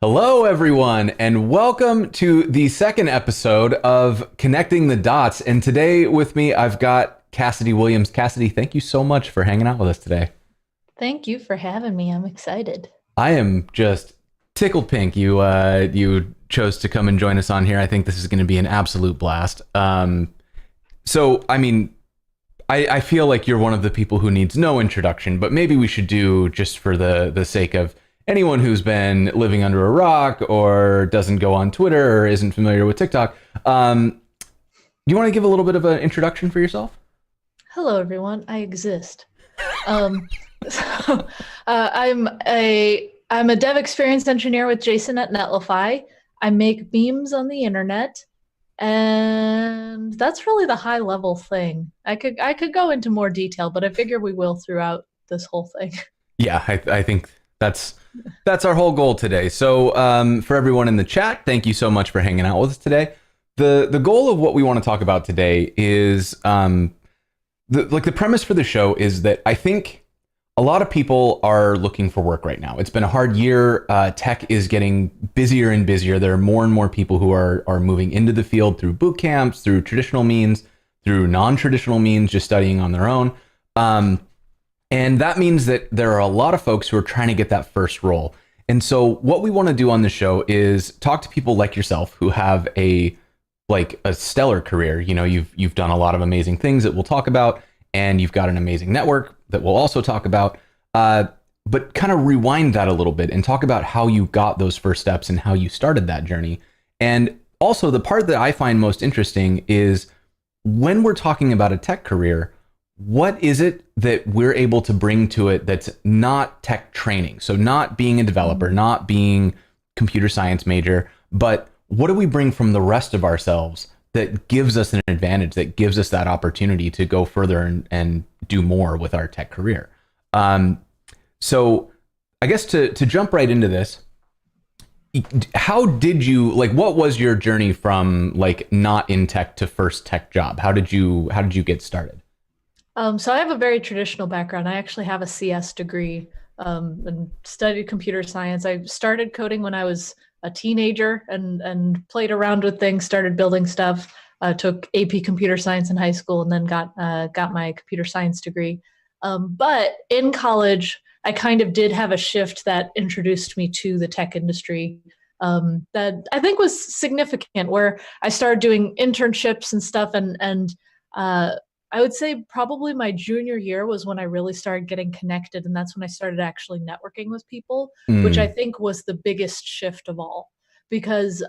Hello, everyone, and welcome to the second episode of Connecting the Dots. And today with me, I've got Cassidy Williams. Cassidy, thank you so much for hanging out with us today. Thank you for having me. I'm excited. I am just tickled pink you chose to come and join us on here. I think this is going to be an absolute blast. So, I mean, I feel like you're one of the people who needs no introduction, but maybe we should do, just for the sake of anyone who's been living under a rock or doesn't go on Twitter or isn't familiar with TikTok. Do you want to give a little bit of an introduction for yourself? Hello, everyone. I exist. Um, so, I'm a dev experience engineer with Jason at Netlify. I make memes on the internet, and that's really the high level thing. I could go into more detail, but I figure we will throughout this whole thing. Yeah, I think that's our whole goal today. So for everyone in the chat, thank you so much for hanging out with us today. The goal of what we want to talk about today is the premise for the show is that I think a lot of people are looking for work right now. It's been a hard year. Tech is getting busier and busier. There are more and more people who are moving into the field through boot camps, through traditional means, through non-traditional means, just studying on their own. And that means that there are a lot of folks who are trying to get that first role. And so what we want to do on the show is talk to people like yourself who have a stellar career. You know, you've done a lot of amazing things that we'll talk about, and you've got an amazing network that we'll also talk about. But kind of rewind that a little bit and talk about how you got those first steps and how you started that journey. And also the part that I find most interesting is when we're talking about a tech career, what is it that we're able to bring to it that's not tech training? So not being a developer, not being computer science major, but what do we bring from the rest of ourselves that gives us an advantage, that gives us that opportunity to go further and do more with our tech career? So I guess to jump right into this, how did you, what was your journey from not in tech to first tech job? How did you get started? So I have a very traditional background. I actually have a CS degree and studied computer science. I started coding when I was a teenager and played around with things, started building stuff. Took AP computer science in high school and then got my computer science degree. But in college, I kind of did have a shift that introduced me to the tech industry that I think was significant, where I started doing internships and stuff, and I would say probably my junior year was when I really started getting connected, and that's when I started actually networking with people, which I Mm, think was the biggest shift of all. Because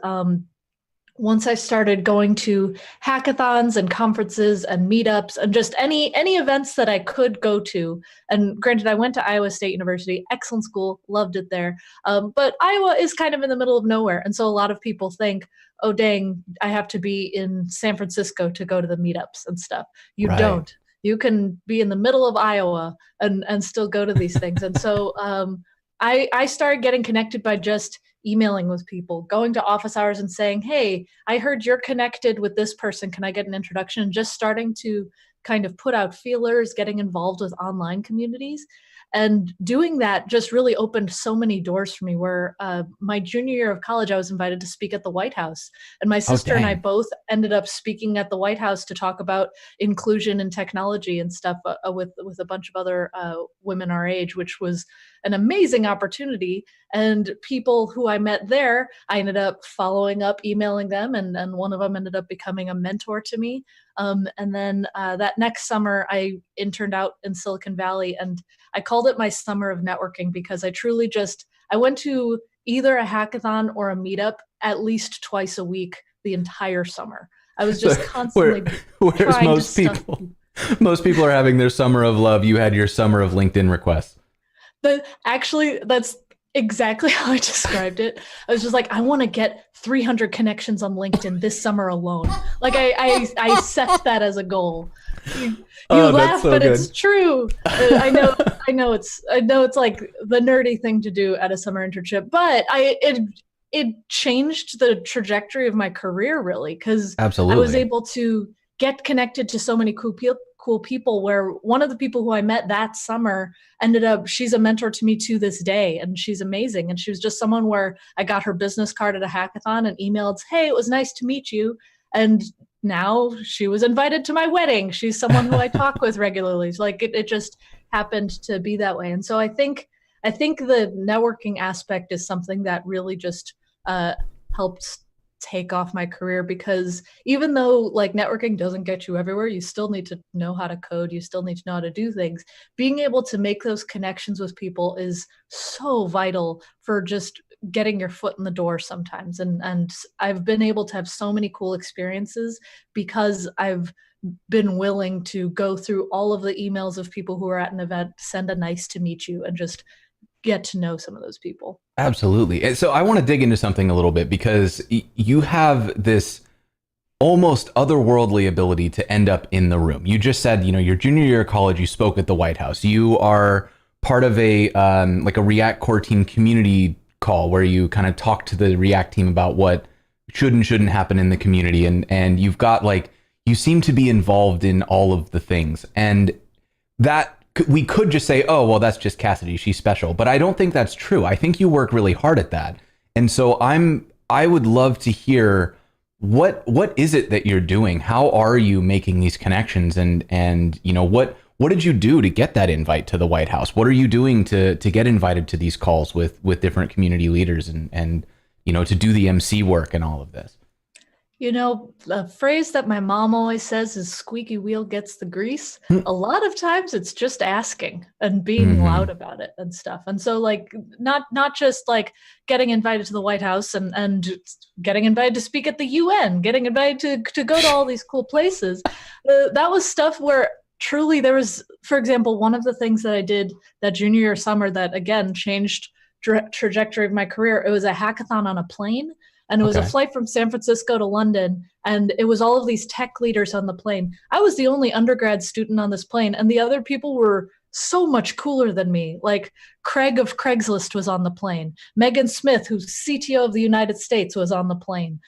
once I started going to hackathons and conferences and meetups and just any events that I could go to. And granted, I went to Iowa State University, excellent school, loved it there. But Iowa is kind of in the middle of nowhere, and so a lot of people think, "Oh, dang, I have to be in San Francisco to go to the meetups and stuff." You right. don't. You can be in the middle of Iowa and still go to these things. And so I started getting connected by just emailing with people, going to office hours and saying, "Hey, I heard you're connected with this person. Can I get an introduction?" And just starting to kind of put out feelers, getting involved with online communities. And doing that just really opened so many doors for me. Where my junior year of college, I was invited to speak at the White House. And my Oh, sister and I dang. both ended up speaking at the White House to talk about inclusion and technology and stuff with a bunch of other women our age, which was an amazing opportunity. And people who I met there, I ended up following up, emailing them, and one of them ended up becoming a mentor to me. And then that next summer, I interned out in Silicon Valley, and I called it my summer of networking because I went to either a hackathon or a meetup at least twice a week the entire summer. I was So just where constantly whereas trying to stuff. most people are having their summer of love, you had your summer of LinkedIn requests. That's exactly how I described it. I was just like, I want to get 300 connections on LinkedIn this summer alone. Like I set that as a goal. You Oh, that's laugh, so but it's good. true. I know it's like the nerdy thing to do at a summer internship, but it changed the trajectory of my career really, because I was Absolutely. able to get connected to so many cool people, where one of the people who I met that summer ended up, she's a mentor to me to this day, and she's amazing. And she was just someone where I got her business card at a hackathon and emailed, hey, it was nice to meet you. And now she was invited to my wedding. She's someone who I talk with regularly. So like it just happened to be that way. And so I think the networking aspect is something that really just helped take off my career, because even though like networking doesn't get you everywhere, you still need to know how to code, you still need to know how to do things. Being able to make those connections with people is so vital for just getting your foot in the door sometimes. And I've been able to have so many cool experiences because I've been willing to go through all of the emails of people who are at an event, send a nice to meet you, and just get to know some of those people. Absolutely. And so I want to dig into something a little bit, because you have this almost otherworldly ability to end up in the room. You just said, your junior year of college, you spoke at the White House. You are part of a like a React core team community call where you kind of talk to the React team about what should and shouldn't happen in the community. And you've got you seem to be involved in all of the things. And that we could just say, oh, well, that's just Cassidy, she's special. But I don't think that's true. I think you work really hard at that. And so I would love to hear what is it that you're doing? How are you making these connections? And what did you do to get that invite to the White House? What are you doing to get invited to these calls with different community leaders and to do the MC work and all of this? A phrase that my mom always says is squeaky wheel gets the grease. A lot of times it's just asking and being loud about it and stuff. And so not just getting invited to the White House and getting invited to speak at the UN, getting invited to go to all these cool places. That was stuff where truly there was, for example, one of the things that I did that junior year summer that again changed trajectory of my career. It was a hackathon on a plane. And it was a flight from San Francisco to London. And it was all of these tech leaders on the plane. I was the only undergrad student on this plane. And the other people were so much cooler than me. Like Craig of Craigslist was on the plane. Megan Smith, who's CTO of the United States, was on the plane.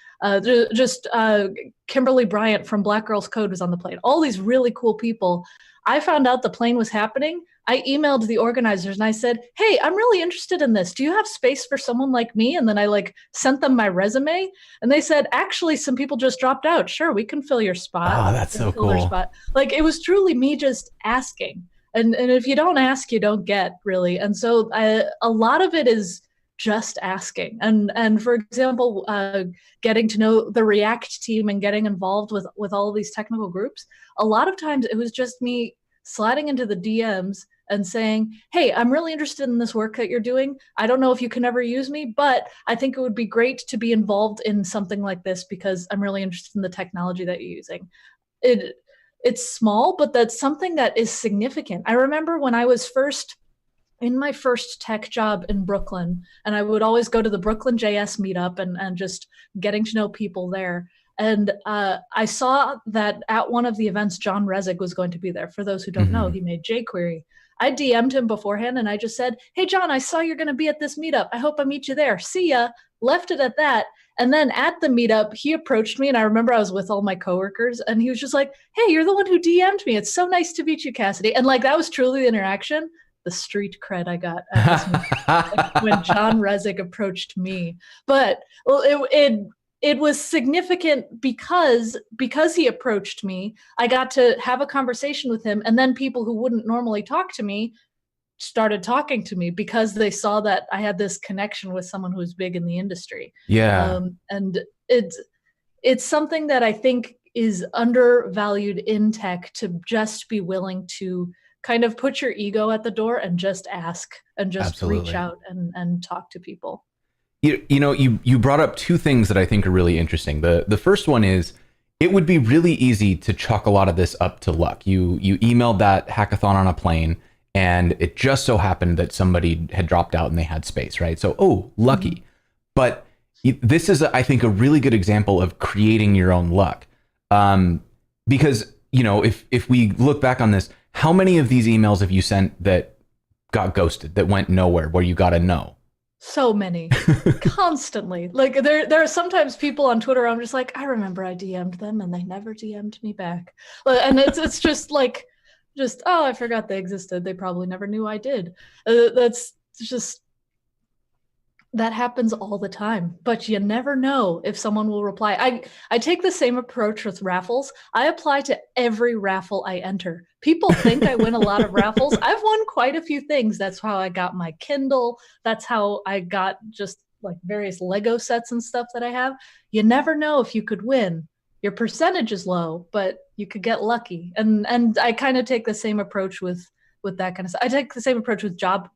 Kimberly Bryant from Black Girls Code was on the plane. All these really cool people. I found out the plane was happening. I emailed the organizers and I said, hey, I'm really interested in this. Do you have space for someone like me? And then I sent them my resume and they said, actually, some people just dropped out. Sure, we can fill your spot. Oh, that's so cool. It was truly me just asking. And if you don't ask, you don't get, really. And so a lot of it is just asking. And for example, getting to know the React team and getting involved with all of these technical groups, a lot of times it was just me sliding into the DMs and saying, hey, I'm really interested in this work that you're doing. I don't know if you can ever use me, but I think it would be great to be involved in something like this because I'm really interested in the technology that you're using. It's small, but that's something that is significant. I remember when I was in my first tech job in Brooklyn, and I would always go to the Brooklyn JS meetup and just getting to know people there. And I saw that at one of the events, John Resig was going to be there. For those who don't know, he made jQuery. I DM'd him beforehand and I just said, hey, John, I saw you're going to be at this meetup. I hope I meet you there. See ya. Left it at that. And then at the meetup, he approached me and I remember I was with all my coworkers and he was just like, hey, you're the one who DM'd me. It's so nice to meet you, Cassidy. And that was truly the interaction, the street cred I got at this meetup, when John Resig approached me. But it was significant because he approached me. I got to have a conversation with him, and then people who wouldn't normally talk to me started talking to me because they saw that I had this connection with someone who's big in the industry. Yeah. And it's something that I think is undervalued in tech, to just be willing to kind of put your ego at the door and just ask and just reach out and talk to people. You brought up two things that I think are really interesting. The first one is, it would be really easy to chalk a lot of this up to luck. You emailed that hackathon on a plane, and it just so happened that somebody had dropped out and they had space, right? So, lucky. But this is, I think, a really good example of creating your own luck. Because, if we look back on this, how many of these emails have you sent that got ghosted, that went nowhere, where you got a no? So many, constantly. Like there are sometimes people on Twitter, I'm just like, I remember I DM'd them and they never DM'd me back. And it's just like, oh, I forgot they existed. They probably never knew I did. That's just, that happens all the time, but you never know if someone will reply. I take the same approach with raffles. I apply to every raffle I enter. People think I win a lot of raffles. I've won quite a few things. That's how I got my Kindle. That's how I got just like various Lego sets and stuff that I have. You never know if you could win. Your percentage is low, but you could get lucky. And I kind of take the same approach with that kind of stuff. I take the same approach with job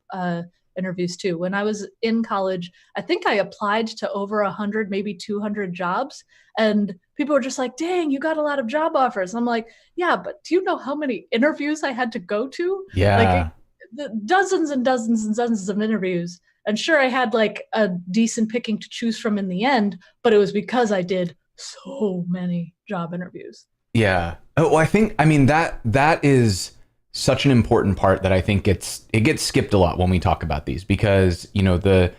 interviews too. When I was in college, I think I applied to over 100, maybe 200 jobs. And people were just like, dang, you got a lot of job offers. And I'm like, yeah, but do you know how many interviews I had to go to? Yeah. Like dozens and dozens and dozens of interviews. And sure, I had like a decent picking to choose from in the end, but it was because I did so many job interviews. Yeah. Oh, I mean, that is such an important part that I think it gets skipped a lot when we talk about these, because, you know, the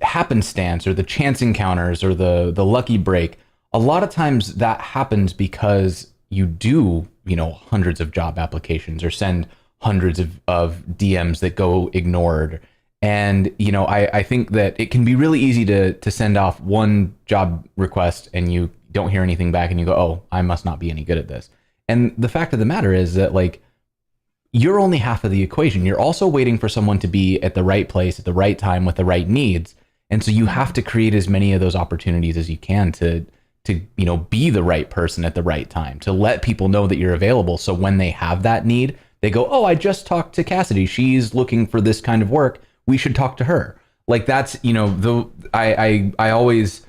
happenstance or the chance encounters or the lucky break, a lot of times that happens because you do, you know, hundreds of job applications or send hundreds of DMs that go ignored. And, you know, I think that it can be really easy to send off one job request and you don't hear anything back and you go, oh, I must not be any good at this. And the fact of the matter is that, like, you're only half of the equation. You're also waiting for someone to be at the right place at the right time with the right needs. And so you have to create as many of those opportunities as you can to you know, be the right person at the right time, to let people know that you're available. So when they have that need, they go, oh, I just talked to Cassidy. She's looking for this kind of work. We should talk to her. Like, that's, you know, I always,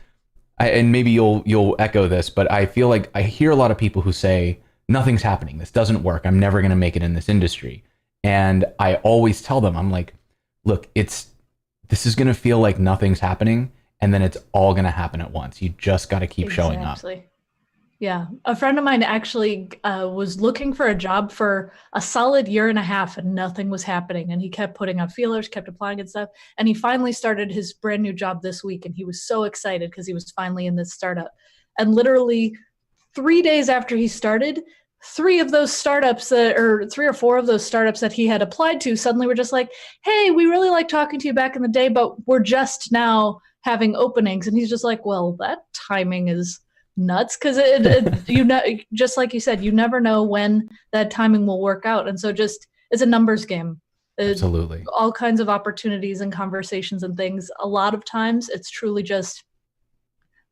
and maybe you'll echo this, but I feel like I hear a lot of people who say, nothing's happening. This doesn't work. I'm never going to make it in this industry. And I always tell them, I'm like, look, this is going to feel like nothing's happening. And then it's all going to happen at once. You just got to keep showing up. Yeah. A friend of mine actually was looking for a job for a solid year and a half and nothing was happening. And he kept putting out feelers, kept applying and stuff. And he finally started his brand new job this week. And he was so excited because he was finally in this startup. And literally 3 days after he started, three or four of those startups that he had applied to suddenly were just like, hey, we really like talking to you back in the day, but we're just now having openings. And he's just like, well, that timing is nuts, because you know, just like you said, you never know when that timing will work out. And so just, it's a numbers game. Absolutely. All kinds of opportunities and conversations and things. A lot of times it's truly just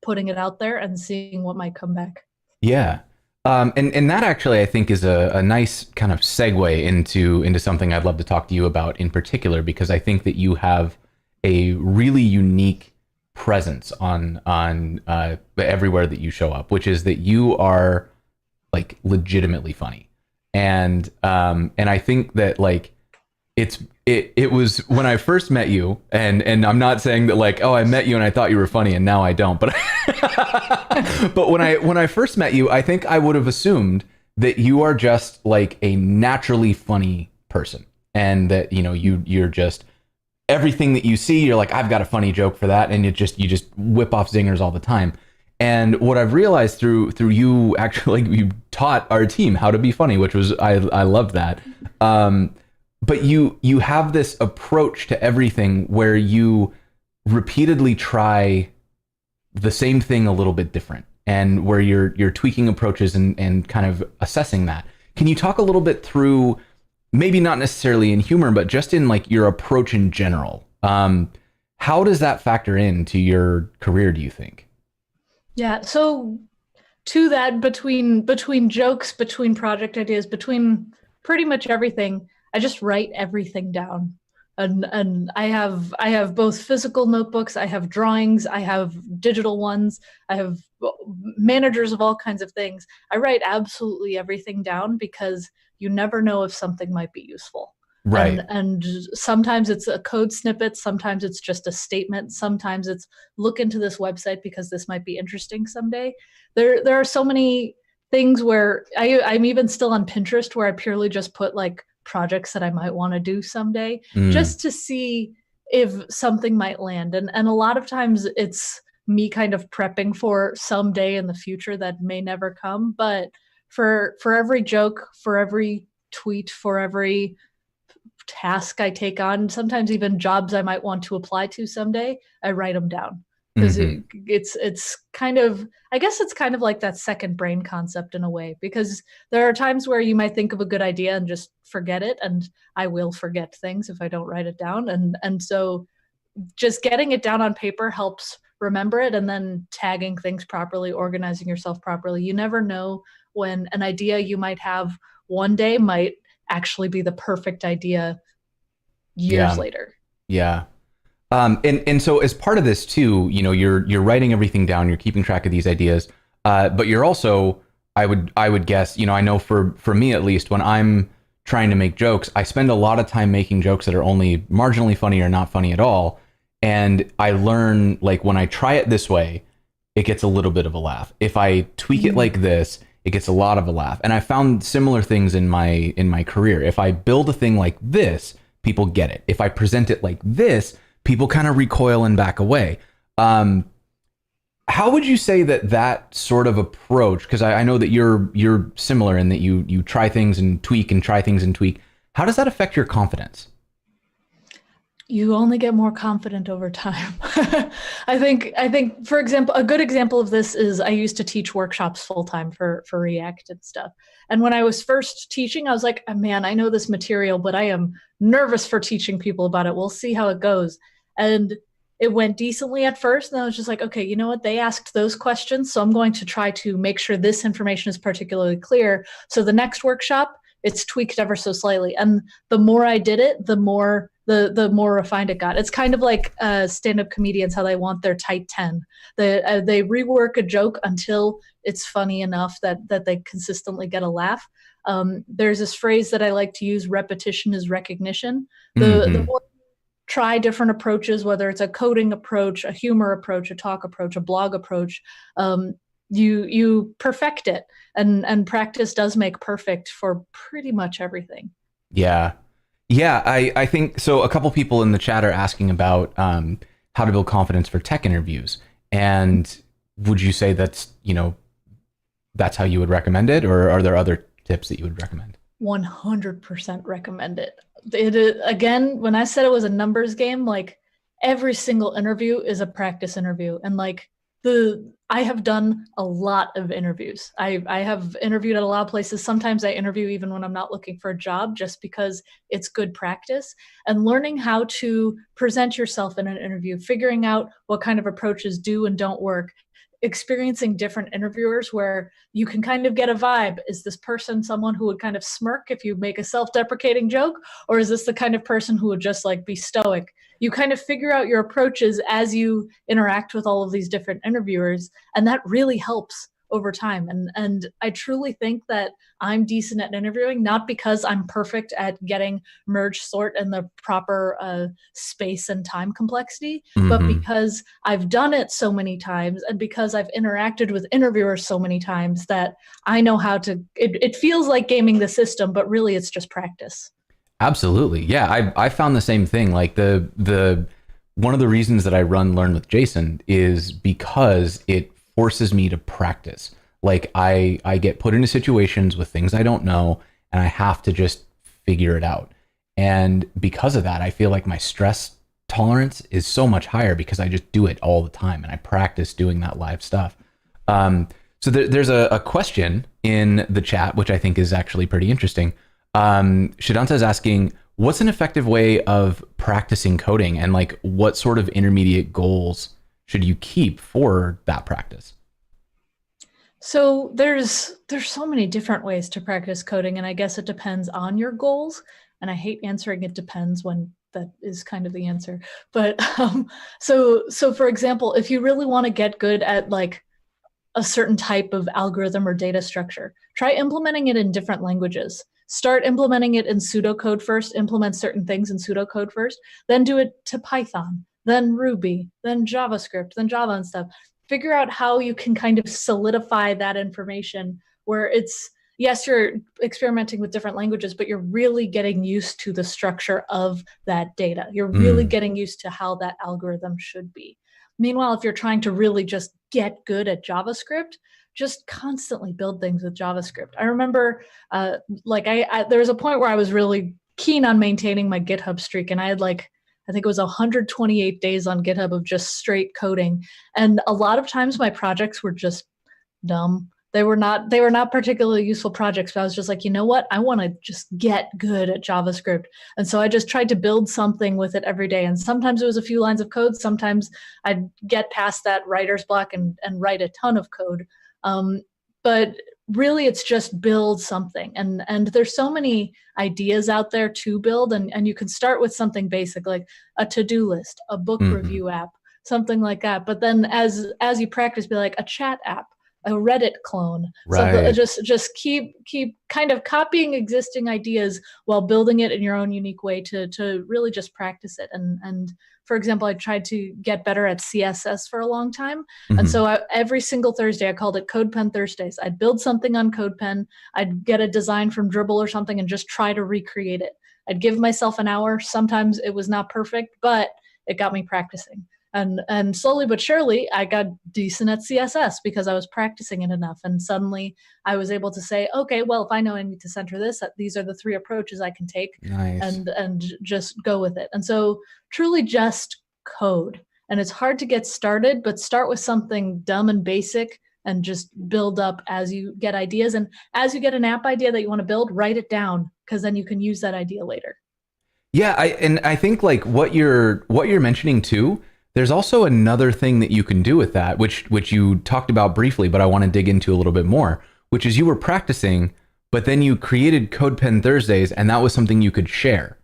putting it out there and seeing what might come back. Yeah. And that actually, I think, is a nice kind of segue into something I'd love to talk to you about in particular, because I think that you have a really unique presence on everywhere that you show up, which is that you are, like, legitimately funny. And I think that, like, it was when I first met you, and I'm not saying that, like, oh, I met you and I thought you were funny and now I don't, but but when I first met you, I think I would have assumed that you are just like a naturally funny person, and that, you know, you're just, everything that you see, you're like, I've got a funny joke for that, and you just whip off zingers all the time. And what I've realized through you, actually, like, you taught our team how to be funny, which was, I loved that. But you have this approach to everything where you repeatedly try the same thing a little bit different, and where you're tweaking approaches and kind of assessing that. Can you talk a little bit through, maybe not necessarily in humor, but just in, like, your approach in general? How does that factor into your career, do you think? Yeah. So to that, between jokes, between project ideas, between pretty much everything, I just write everything down. And I have both physical notebooks, I have drawings, I have digital ones, I have managers of all kinds of things. I write absolutely everything down because you never know if something might be useful. Right. And sometimes it's a code snippet, sometimes it's just a statement, sometimes it's look into this website because this might be interesting someday. There are so many things where I'm even still on Pinterest, where I purely just put, like, projects that I might want to do someday, just to see if something might land. And a lot of times it's me kind of prepping for some day in the future that may never come. But for every joke, for every tweet, for every task I take on, sometimes even jobs I might want to apply to someday, I write them down because it's kind of, I guess it's kind of like that second brain concept in a way, because there are times where you might think of a good idea and just forget it, and I will forget things if I don't write it down, and so just getting it down on paper helps remember it, and then tagging things properly, organizing yourself properly. You never know when an idea you might have one day might actually be the perfect idea years later. Yeah. And so as part of this too, you're writing everything down, you're keeping track of these ideas, but you're also, I would guess, I know for me at least, when I'm trying to make jokes, I spend a lot of time making jokes that are only marginally funny or not funny at all. And I learn, like, when I try it this way, it gets a little bit of a laugh. If I tweak it like this, it gets a lot of a laugh. And I found similar things in my career. If I build a thing like this, people get it. If I present it like this, people kind of recoil and back away. How would you say that sort of approach, because I know that you're similar in that you try things and tweak and try things and tweak. How does that affect your confidence? You only get more confident over time. I think, for example, a good example of this is I used to teach workshops full time for React and stuff. And when I was first teaching, I was like, oh, man, I know this material, but I am nervous for teaching people about it. We'll see how it goes. And it went decently at first. And I was just like, okay, you know what? They asked those questions, so I'm going to try to make sure this information is particularly clear. So the next workshop, it's tweaked ever so slightly. And the more I did it, the more refined it got. It's kind of like stand-up comedians, how they want their tight 10. They rework a joke until it's funny enough that they consistently get a laugh. There's this phrase that I like to use: repetition is recognition. The more try different approaches, whether it's a coding approach, a humor approach, a talk approach, a blog approach, you perfect it, and practice does make perfect for pretty much everything. Yeah. I think so. A couple people in the chat are asking about how to build confidence for tech interviews. And would you say that's how you would recommend it, or are there other tips that you would recommend? 100% recommend it. Again, when I said it was a numbers game, like, every single interview is a practice interview. And like, I have done a lot of interviews. I have interviewed at a lot of places. Sometimes I interview even when I'm not looking for a job, just because it's good practice. And learning how to present yourself in an interview, figuring out what kind of approaches do and don't work, experiencing different interviewers where you can kind of get a vibe. Is this person someone who would kind of smirk if you make a self-deprecating joke? Or is this the kind of person who would just like be stoic? You kind of figure out your approaches as you interact with all of these different interviewers, and that really helps over time. And I truly think that I'm decent at interviewing, not because I'm perfect at getting merge sort and the proper space and time complexity, but because I've done it so many times, and because I've interacted with interviewers so many times, that I know how to, it feels like gaming the system, but really it's just practice. Absolutely. Yeah. I found the same thing. Like the one of the reasons that I run Learn with Jason is because it forces me to practice. Like I get put into situations with things I don't know, and I have to just figure it out. And because of that, I feel like my stress tolerance is so much higher because I just do it all the time, and I practice doing that live stuff. So there's a question in the chat, which I think is actually pretty interesting. Shadanta is asking, what's an effective way of practicing coding, and like what sort of intermediate goals should you keep for that practice? So there's so many different ways to practice coding, and I guess it depends on your goals. And I hate answering it depends when that is kind of the answer. But so for example, if you really want to get good at like a certain type of algorithm or data structure, try implementing it in different languages. Start implementing it in pseudocode first, implement certain things in pseudocode first, then do it to Python, then Ruby, then JavaScript, then Java and stuff. Figure out how you can kind of solidify that information where it's yes, you're experimenting with different languages, but you're really getting used to the structure of that data. You're really getting used to how that algorithm should be. Meanwhile, if you're trying to really just get good at JavaScript, just constantly build things with JavaScript. I remember there was a point where I was really keen on maintaining my GitHub streak, and I had I think it was 128 days on GitHub of just straight coding. And a lot of times my projects were just dumb. They were not particularly useful projects, but I was just like, you know what? I want to just get good at JavaScript. And so I just tried to build something with it every day. And sometimes it was a few lines of code. Sometimes I'd get past that writer's block and write a ton of code. But really it's just build something. And there's so many ideas out there to build, and you can start with something basic like a to-do list, a book review app, something like that. But then as you practice, be like a chat app, a Reddit clone. Right. So just keep kind of copying existing ideas while building it in your own unique way to really just practice it. And for example, I tried to get better at CSS for a long time. And so every single Thursday, I called it CodePen Thursdays. I'd build something on CodePen. I'd get a design from Dribble or something and just try to recreate it. I'd give myself an hour. Sometimes it was not perfect, but it got me practicing. And slowly but surely, I got decent at CSS because I was practicing it enough. And suddenly I was able to say, okay, well, if I know I need to center this, these are the 3 approaches I can take. Nice. And just go with it. And so truly just code. And it's hard to get started, but start with something dumb and basic and just build up as you get ideas. And as you get an app idea that you want to build, write it down, because then you can use that idea later. Yeah, I think like what you're mentioning too, there's also another thing that you can do with that, which you talked about briefly, but I want to dig into a little bit more, which is you were practicing, but then you created CodePen Thursdays, and that was something you could share.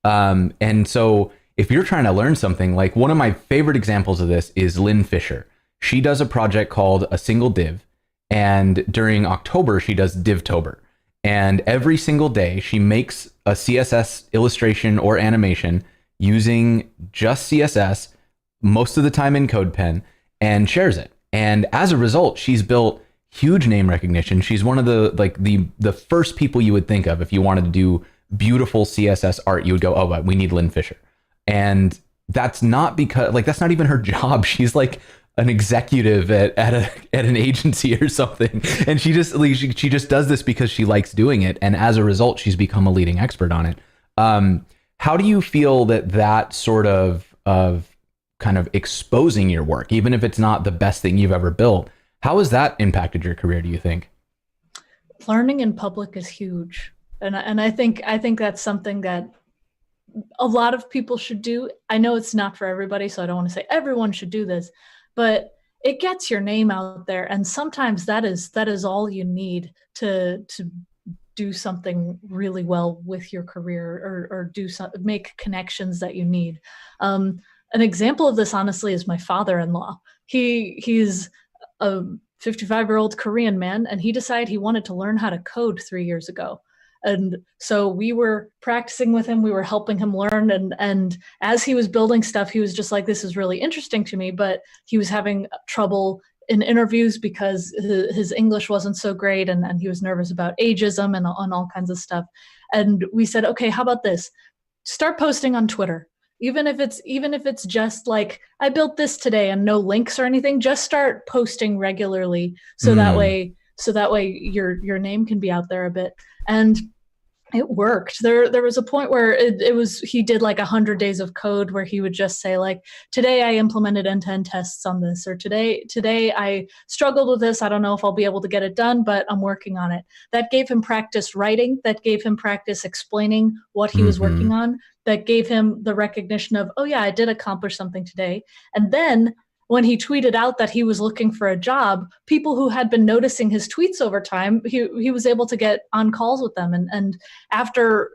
And so if you're trying to learn something, like one of my favorite examples of this is Lynn Fisher. She does a project called A Single Div, and during October, she does Divtober. And every single day, she makes a CSS illustration or animation using just CSS, most of the time in CodePen, and shares it. And as a result, she's built huge name recognition. She's one of the first people you would think of if you wanted to do beautiful CSS art. You would go, oh, we need Lynn Fisher. And that's not because that's not even her job. She's like an executive at an agency or something, and she just does this because she likes doing it. And as a result, she's become a leading expert on it. How do you feel that sort of kind of exposing your work, even if it's not the best thing you've ever built, how has that impacted your career, do you think? Learning in public is huge. And I think that's something that a lot of people should do. I know it's not for everybody, so I don't want to say everyone should do this, but it gets your name out there. And sometimes that is all you need to do something really well with your career, or make connections that you need. An example of this, honestly, is my father-in-law. He's a 55-year-old Korean man, and he decided he wanted to learn how to code 3 years ago. And so we were practicing with him. We were helping him learn. And as he was building stuff, he was just like, this is really interesting to me. But he was having trouble in interviews because his English wasn't so great. And he was nervous about ageism and all kinds of stuff. And we said, okay, how about this? Start posting on Twitter. Even if it's just like, I built this today and no links or anything, just start posting regularly. So that way your name can be out there a bit. And it worked. There was a point where he did like 100 days of code where he would just say like, today I implemented end-to-end tests on this, or today I struggled with this. I don't know if I'll be able to get it done, but I'm working on it. That gave him practice writing. That gave him practice explaining what he was working on. That gave him the recognition of, oh yeah, I did accomplish something today. And then when he tweeted out that he was looking for a job, people who had been noticing his tweets over time, he was able to get on calls with them. And after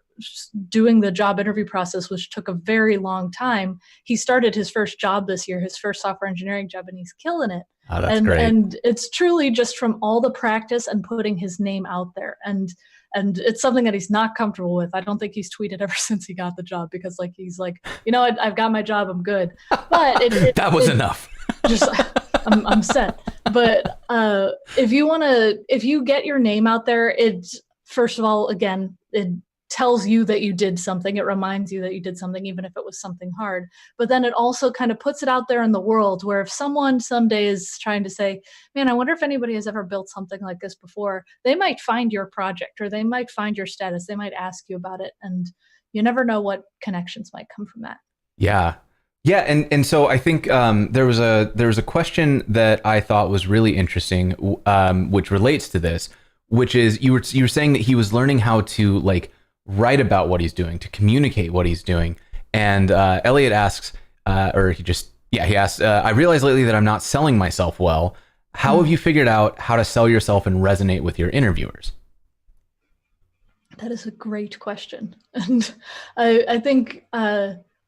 doing the job interview process, which took a very long time, he started his first job this year, his first software engineering job, and he's killing it. Oh, that's great. And it's truly just from all the practice and putting his name out there. And it's something that he's not comfortable with. I don't think he's tweeted ever since he got the job, because he's like, I've got my job, I'm good. But that was enough. I'm set. But if you get your name out there, it's, first of all, again, it tells you that you did something. It reminds you that you did something, even if it was something hard. But then it also kind of puts it out there in the world, where if someone someday is trying to say, man, I wonder if anybody has ever built something like this before, they might find your project, or they might find your status. They might ask you about it. And you never know what connections might come from that. Yeah. Yeah, and so I think there was a question that I thought was really interesting, which relates to this, which is you were saying that he was learning how to like write about what he's doing, to communicate what he's doing, and Elliot asks, he asks, I realized lately that I'm not selling myself well. How have you figured out how to sell yourself and resonate with your interviewers? That is a great question, and I think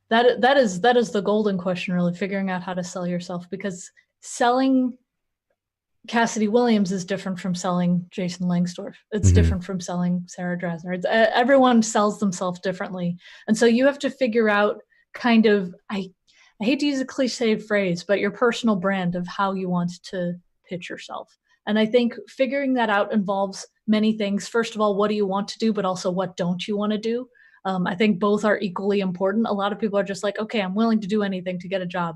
that is the golden question, really, figuring out how to sell yourself, because selling Cassidy Williams is different from selling Jason Lengstorf. It's different from selling Sarah Drasner. Everyone sells themselves differently, and so you have to figure out kind of, I hate to use a cliched phrase, but your personal brand of how you want to pitch yourself. And I think figuring that out involves many things. First of all, what do you want to do, but also what don't you want to do? I think both are equally important. A lot of people are just like, okay, I'm willing to do anything to get a job.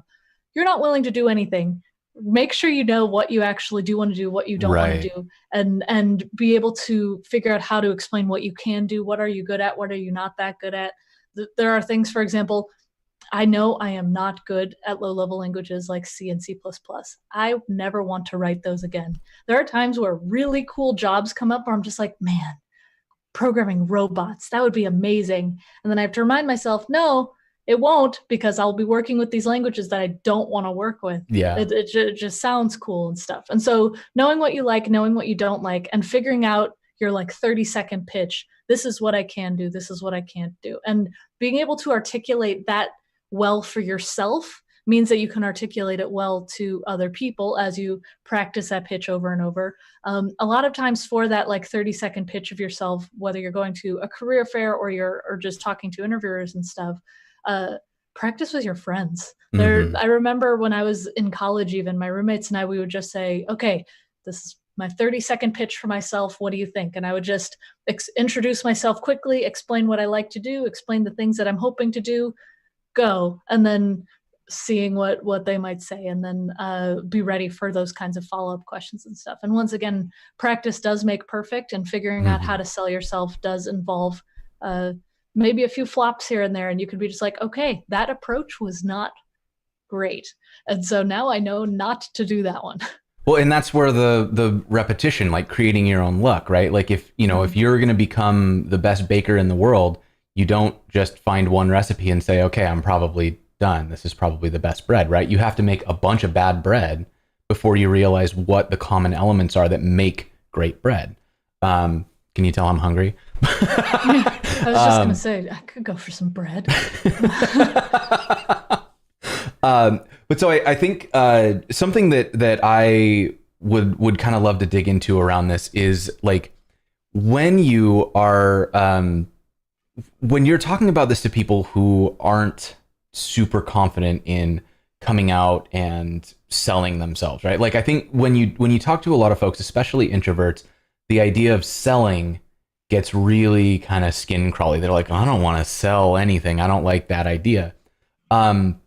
You're not willing to do anything. Make sure you know what you actually do want to do, what you don't want to do, and be able to figure out how to explain what you can do. What are you good at? What are you not that good at? There are things, for example, I know I am not good at low-level languages like C and C++. I never want to write those again. There are times where really cool jobs come up where I'm just like, man, programming robots, that would be amazing. And then I have to remind myself, no, it won't, because I'll be working with these languages that I don't want to work with. Yeah. It just sounds cool and stuff. And so knowing what you like, knowing what you don't like, and figuring out your like 30-second pitch, this is what I can do, this is what I can't do. And being able to articulate that well for yourself means that you can articulate it well to other people as you practice that pitch over and over. A lot of times for that like 30-second pitch of yourself, whether you're going to a career fair or just talking to interviewers and stuff, practice with your friends. I remember when I was in college, even my roommates and I, we would just say, okay, this is my 30-second pitch for myself. What do you think? And I would just introduce myself quickly, explain what I like to do, explain the things that I'm hoping to do, go, and then seeing what they might say, and then be ready for those kinds of follow-up questions and stuff. And once again, practice does make perfect, and figuring out how to sell yourself does involve maybe a few flops here and there, and you could be just like, okay, that approach was not great, and so now I know not to do that one. Well, and that's where the repetition, like creating your own luck, right? Like if you're going to become the best baker in the world, you don't just find one recipe and say, okay, I'm probably done. This is probably the best bread, right? You have to make a bunch of bad bread before you realize what the common elements are that make great bread. Can you tell I'm hungry? I was just going to say, I could go for some bread. But so I think something that I would kind of love to dig into around this is like when you are when you're talking about this to people who aren't super confident in coming out and selling themselves, right? Like I think when you talk to a lot of folks, especially introverts, the idea of selling gets really kind of skin crawly. They're like, I don't want to sell anything. I don't like that idea. One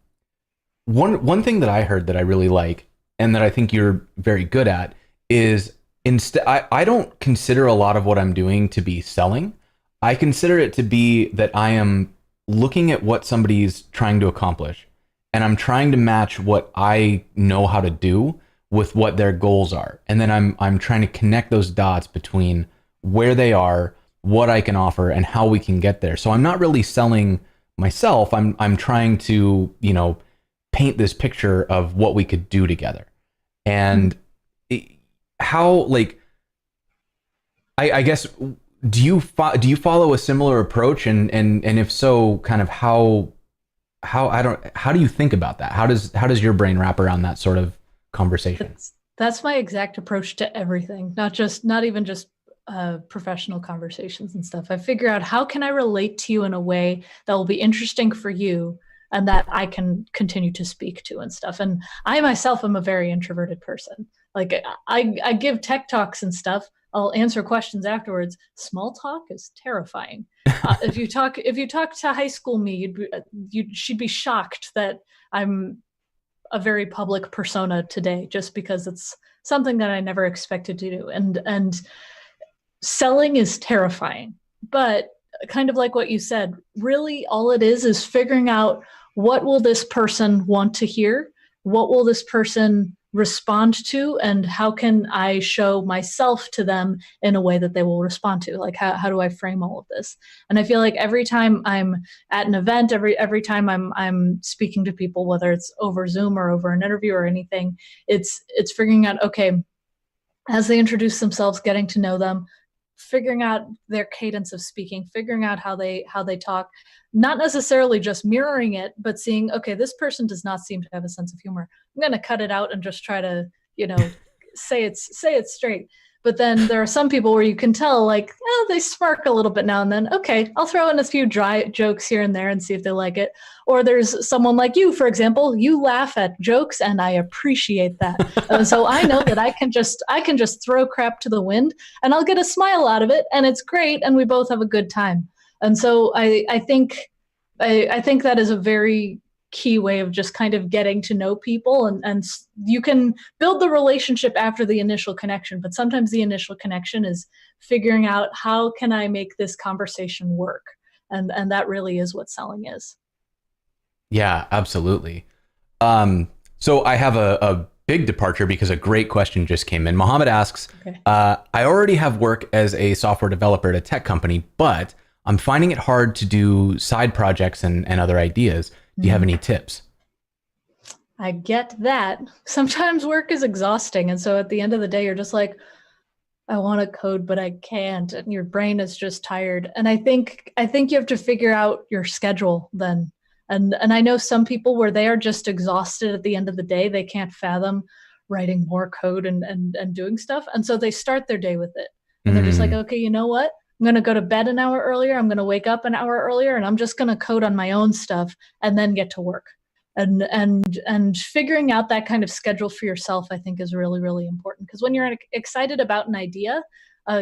thing that I heard that I really like and that I think you're very good at is I don't consider a lot of what I'm doing to be selling. I consider it to be that I am looking at what somebody's trying to accomplish, and I'm trying to match what I know how to do with what their goals are. And then I'm trying to connect those dots between where they are, what I can offer, and how we can get there. So I'm not really selling myself. I'm trying to, paint this picture of what we could do together. And how, like, I guess, do you follow a similar approach, and if so, kind of how do you think about that? How does your brain wrap around that sort of conversation? That's my exact approach to everything, not even just professional conversations and stuff. I figure out, how can I relate to you in a way that will be interesting for you, and that I can continue to speak to and stuff. And I myself am a very introverted person. Like I give tech talks and stuff. I'll answer questions afterwards. Small talk is terrifying. If you talk to high school me, she'd be shocked that I'm a very public persona today, just because it's something that I never expected to do. And selling is terrifying, but kind of like what you said, really all it is figuring out, what will this person want to hear? What will this person respond to? And how can I show myself to them in a way that they will respond to? Like, how do I frame all of this? And I feel like every time I'm at an event, every time I'm speaking to people, whether it's over Zoom or over an interview or anything, it's figuring out, okay, as they introduce themselves, getting to know them, figuring out their cadence of speaking, figuring out how they talk, not necessarily just mirroring it, but seeing, okay, this person does not seem to have a sense of humor. I'm going to cut it out and just try to, say it straight. But then there are some people where you can tell, like, they smirk a little bit now and then. Okay, I'll throw in a few dry jokes here and there and see if they like it. Or there's someone like you, for example, you laugh at jokes and I appreciate that. And so I know that I can just throw crap to the wind and I'll get a smile out of it, and it's great, and we both have a good time. And so I think that is a very key way of just kind of getting to know people, and you can build the relationship after the initial connection, but sometimes the initial connection is figuring out, how can I make this conversation work? And that really is what selling is. Yeah, absolutely. So I have a big departure because a great question just came in. Mohammed asks, okay, I already have work as a software developer at a tech company, but I'm finding it hard to do side projects and other ideas. Do you have any tips? I get that. Sometimes work is exhausting. And so at the end of the day, you're just like, I want to code, but I can't. And your brain is just tired. And I think you have to figure out your schedule then. And I know some people where they are just exhausted at the end of the day. They can't fathom writing more code and doing stuff. And so they start their day with it. And they're just like, okay, you know what? I'm going to go to bed an hour earlier. I'm going to wake up an hour earlier, and I'm just going to code on my own stuff and then get to work. And figuring out that kind of schedule for yourself, I think, is really, really important. Because when you're excited about an idea,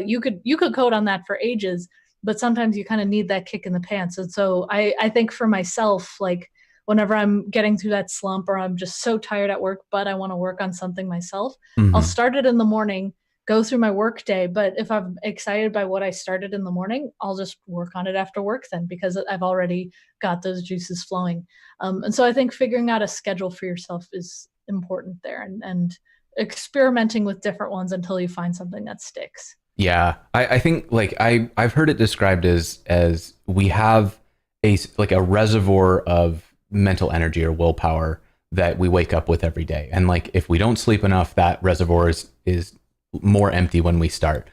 you could code on that for ages, but sometimes you kind of need that kick in the pants. And so I think for myself, like, whenever I'm getting through that slump or I'm just so tired at work, but I want to work on something myself, I'll start it in the morning, go through my work day. But if I'm excited by what I started in the morning, I'll just work on it after work then, because I've already got those juices flowing. And so I think figuring out a schedule for yourself is important there, and experimenting with different ones until you find something that sticks. Yeah, I think, like, I've heard it described as we have a reservoir of mental energy or willpower that we wake up with every day. And like, if we don't sleep enough, that reservoir is more empty when we start.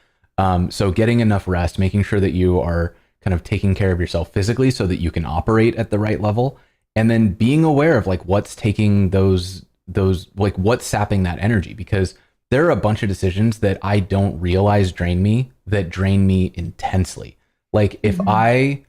So getting enough rest, making sure that you are kind of taking care of yourself physically so that you can operate at the right level, and then being aware of like what's taking those like what's sapping that energy, because there are a bunch of decisions that I don't realize drain me intensely. Like if I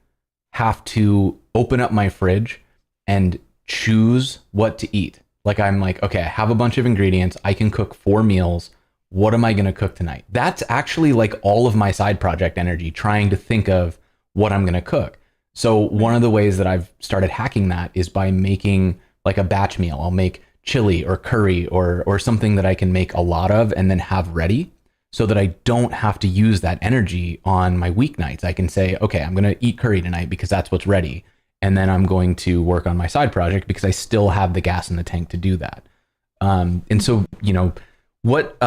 have to open up my fridge and choose what to eat, like I'm like, okay, I have a bunch of ingredients, I can cook 4 meals. What am I going to cook tonight? That's actually like all of my side project energy, trying to think of what I'm going to cook. So one of the ways that I've started hacking that is by making like a batch meal. I'll make chili or curry or something that I can make a lot of and then have ready, so that I don't have to use that energy on my weeknights. I can say, okay, I'm going to eat curry tonight because that's what's ready. And then I'm going to work on my side project because I still have the gas in the tank to do that. And so, what,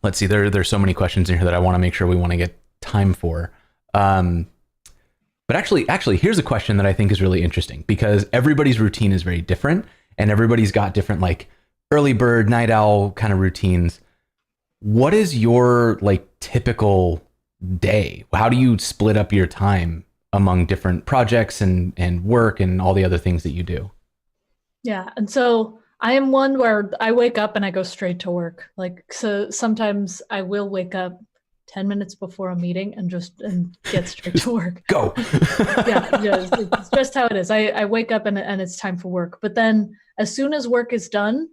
let's see, there's so many questions in here that I want to make sure we want to get time for. But actually, here's a question that I think is really interesting, because everybody's routine is very different and everybody's got different like early bird, night owl kind of routines. What is your like typical day? How do you split up your time among different projects and work and all the other things that you do? Yeah. And so I am one where I wake up and I go straight to work. Like, so sometimes I will wake up 10 minutes before a meeting and get straight to work. Go. Yeah, it's just how it is. I wake up and it's time for work. But then as soon as work is done,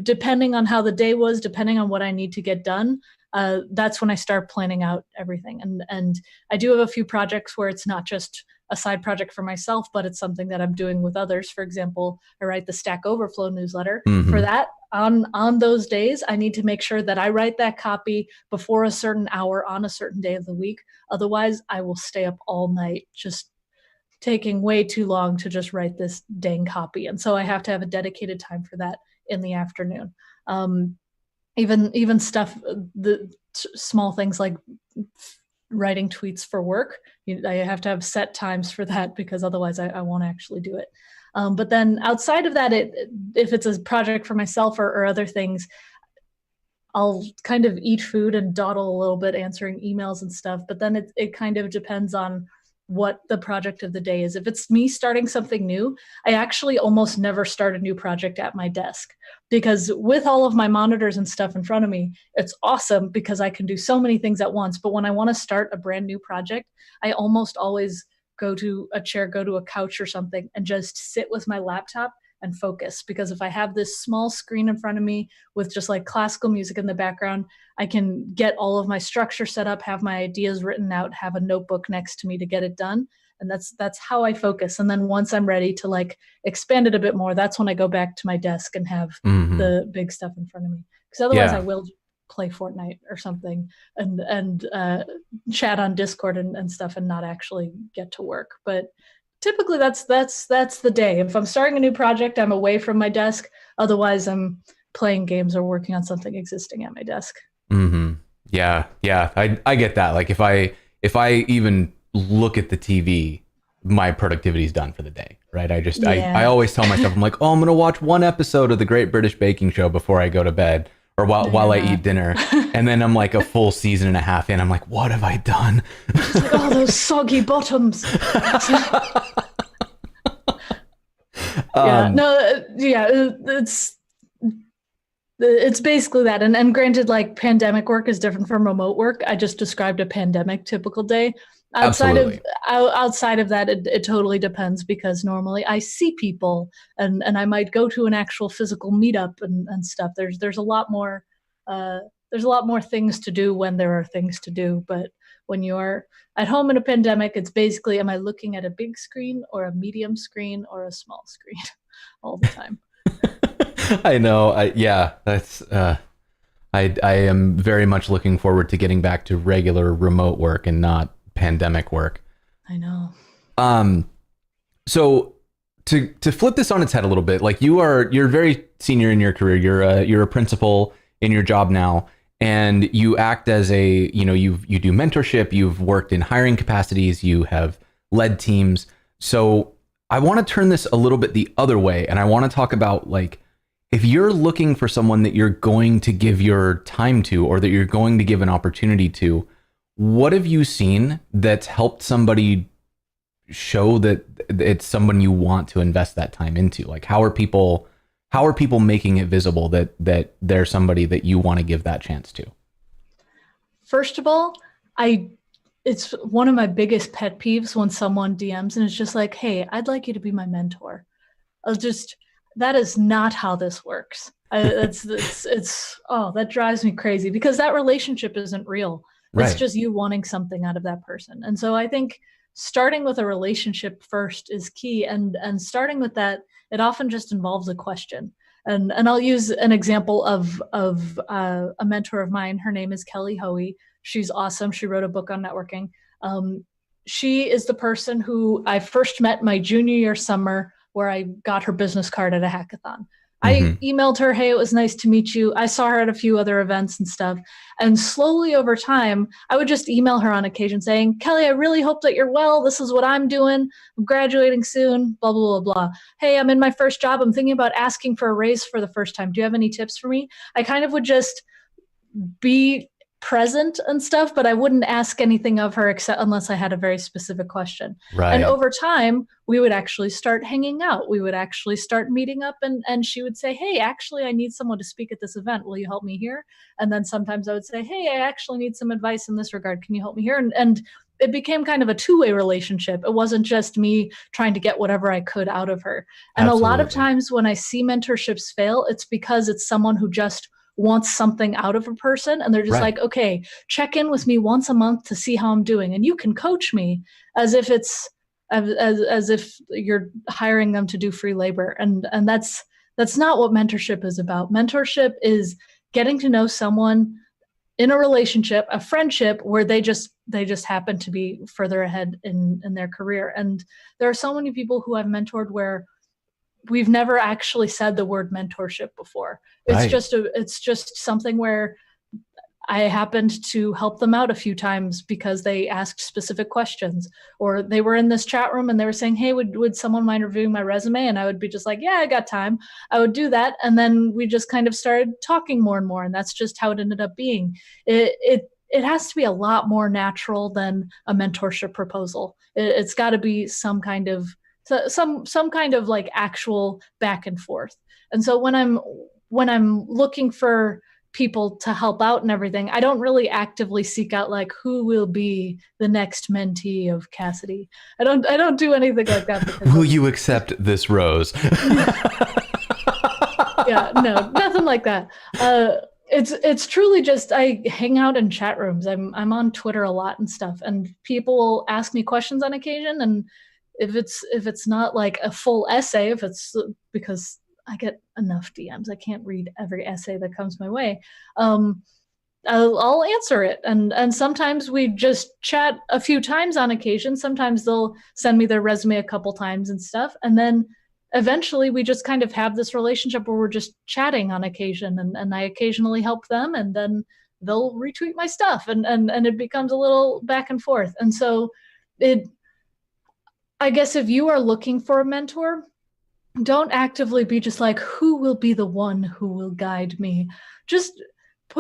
depending on how the day was, depending on what I need to get done, that's when I start planning out everything. And I do have a few projects where it's not just a side project for myself, but it's something that I'm doing with others. For example, I write the Stack Overflow newsletter. For that, on those days, I need to make sure that I write that copy before a certain hour on a certain day of the week. Otherwise, I will stay up all night just taking way too long to just write this dang copy. And so I have to have a dedicated time for that in the afternoon. Even stuff, the small things like writing tweets for work, I have to have set times for that because otherwise I won't actually do it. But then outside of that, if it's a project for myself or other things, I'll kind of eat food and dawdle a little bit answering emails and stuff. But then it kind of depends on what the project of the day is. If it's me starting something new, I actually almost never start a new project at my desk, because with all of my monitors and stuff in front of me, it's awesome because I can do so many things at once. But when I want to start a brand new project, I almost always go to a chair, go to a couch or something and just sit with my laptop and focus. Because if I have this small screen in front of me with just like classical music in the background, I can get all of my structure set up, have my ideas written out, have a notebook next to me to get it done. And that's how I focus. And then once I'm ready to like expand it a bit more, that's when I go back to my desk and have the big stuff in front of me. Because otherwise I will play Fortnite or something and chat on Discord and stuff and not actually get to work. But typically that's the day. If I'm starting a new project, I'm away from my desk. Otherwise, I'm playing games or working on something existing at my desk. Yeah. I get that. Like if I even look at the TV, my productivity is done for the day, right? I always tell myself, I'm like, I'm going to watch one episode of the Great British Baking Show before I go to bed, or while I eat dinner. And then I'm like a full season and a half in, I'm like, what have I done? It's like, those soggy bottoms. It's basically that. And granted, like pandemic work is different from remote work. I just described a pandemic typical day. Outside of that, it totally depends, because normally I see people and I might go to an actual physical meetup and stuff. There's a lot more things to do when there are things to do. But when you're at home in a pandemic, it's basically, am I looking at a big screen or a medium screen or a small screen all the time? I know. I am very much looking forward to getting back to regular remote work and not pandemic work. I know. So to flip this on its head a little bit, like you're very senior in your career. You're a principal in your job now, and you act as you do mentorship. You've worked in hiring capacities. You have led teams. So I want to turn this a little bit the other way, and I want to talk about, like, if you're looking for someone that you're going to give your time to, or that you're going to give an opportunity to, what have you seen that's helped somebody show that it's someone you want to invest that time into? Like, how are people making it visible that they're somebody that you want to give that chance to? First of all, it's one of my biggest pet peeves when someone DMs and it's just like, hey, I'd like you to be my mentor. That is not how this works. That drives me crazy, because that relationship isn't real. Right. It's just you wanting something out of that person. And so I think starting with a relationship first is key. And starting with that, it often just involves a question. And I'll use an example of a mentor of mine. Her name is Kelly Hoey. She's awesome. She wrote a book on networking. She is the person who I first met my junior year summer, where I got her business card at a hackathon. I emailed her, hey, it was nice to meet you. I saw her at a few other events and stuff. And slowly over time, I would just email her on occasion saying, Kelly, I really hope that you're well. This is what I'm doing. I'm graduating soon, blah, blah, blah, blah. Hey, I'm in my first job. I'm thinking about asking for a raise for the first time. Do you have any tips for me? I kind of would just be present and stuff, but I wouldn't ask anything of her except unless I had a very specific question. Right. And over time, we would actually start hanging out. We would actually start meeting up, and she would say, hey, actually, I need someone to speak at this event. Will you help me here? And then sometimes I would say, hey, I actually need some advice in this regard. Can you help me here? And it became kind of a two-way relationship. It wasn't just me trying to get whatever I could out of her. And Absolutely. a lot of times when I see mentorships fail, it's because it's someone who just wants something out of a person, and they're just like, okay, check in with me once a month to see how I'm doing, and you can coach me, as if it's as if you're hiring them to do free labor. And that's not what mentorship is about. Mentorship is getting to know someone in a relationship, a friendship, where they just happen to be further ahead in their career. And there are so many people who I've mentored where we've never actually said the word mentorship before. It's just something where I happened to help them out a few times because they asked specific questions, or they were in this chat room and they were saying, hey, would someone mind reviewing my resume? And I would be just like, yeah, I got time. I would do that. And then we just kind of started talking more and more. And that's just how it ended up being. It has to be a lot more natural than a mentorship proposal. It's got to be some kind of like actual back and forth. And so when I'm looking for people to help out and everything, I don't really actively seek out like who will be the next mentee of Cassidy. I don't do anything like that. Will you accept this rose? Yeah, no, nothing like that. It's truly just, I hang out in chat rooms. I'm on Twitter a lot and stuff, and people will ask me questions on occasion, and if it's not like a full essay, if it's because I get enough DMs, I can't read every essay that comes my way. I'll answer it, and sometimes we just chat a few times on occasion. Sometimes they'll send me their resume a couple times and stuff, and then eventually we just kind of have this relationship where we're just chatting on occasion, and I occasionally help them, and then they'll retweet my stuff, and it becomes a little back and forth. And so I guess if you are looking for a mentor, don't actively be just like, who will be the one who will guide me? Just